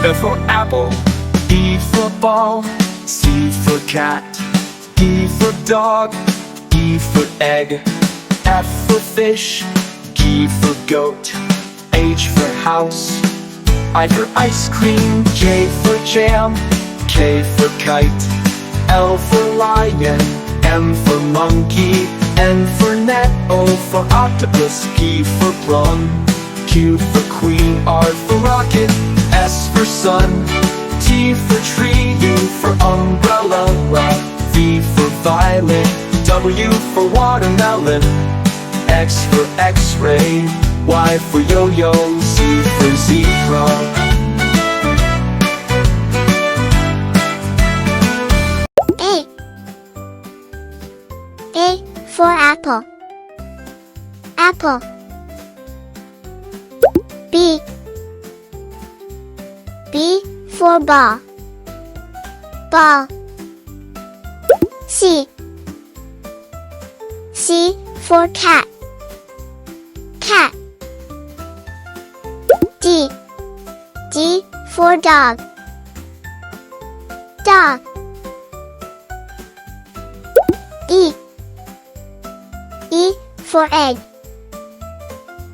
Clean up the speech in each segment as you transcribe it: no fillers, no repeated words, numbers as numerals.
F for apple, E for ball, C for cat, D for dog, E for egg, F for fish, G for goat, H for house, I for ice cream, J for jam, K for kite, L for lion, M for monkey, N for net, O for octopus, P for plum, Q for queen, R for rocket, S for sun, T for tree, U for umbrella, V for violet, W for watermelon, X for x-ray, Y for yo-yo, Z for zebra. A for apple. Apple. B for ball. Ball. C for cat. Cat. D for dog. Dog. E for egg.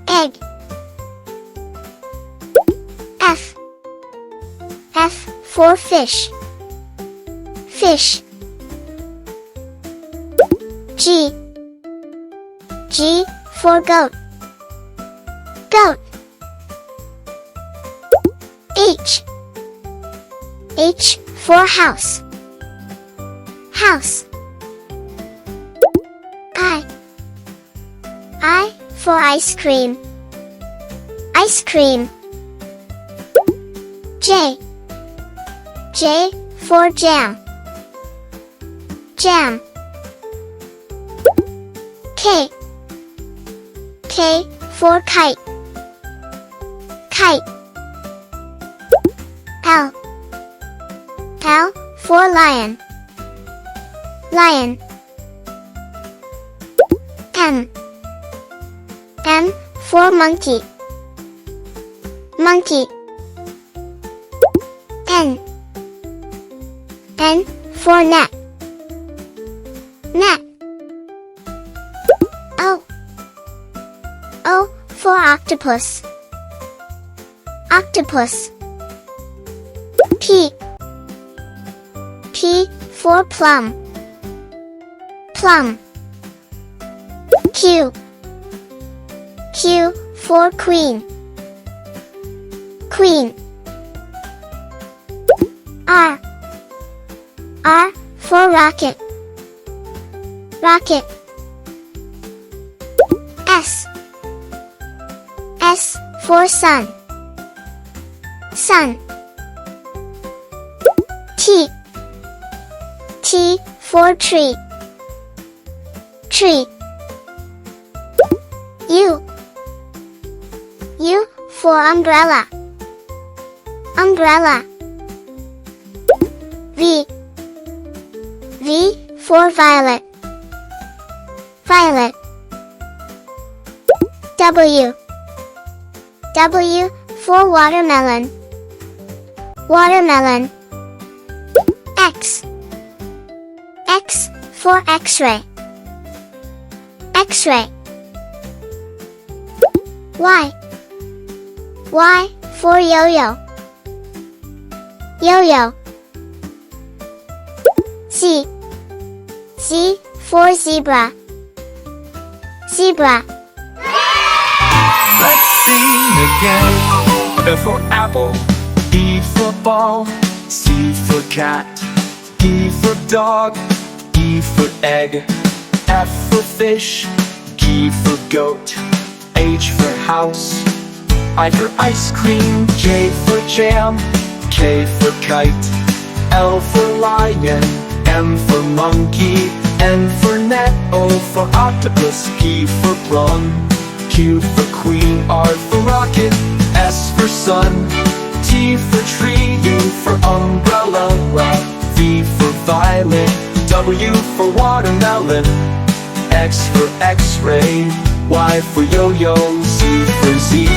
Egg. F for fish. Fish. G for goat. Goat. H for house. House. I for ice cream. Ice cream. J for jam. Jam. K for kite. Kite. L for lion. Lion. M for monkey. Monkey. N for net. Net. O for octopus. Octopus. P for plum. Plum. Q for queen. Queen. R for rocket. Rocket. S for sun. Sun. T for tree. Tree. U for umbrella. Umbrella. V for violet. Violet. W for watermelon. Watermelon. X for x-ray. X-ray. Y for yo-yo. Yo-yo. Z for zebra. Zebra. Let's sing again. F for apple, E for ball, C for cat, D for dog, E for egg, F for fish, G for goat, H for house, I for ice cream, J for jam, K for kite, L for lion, M for monkey, N for net, O for octopus, P for plum, Q for queen, R for rocket, S for sun, T for tree, U for umbrella, V for violet, W for watermelon, X for x-ray, Y for yo-yo, Z for zebra.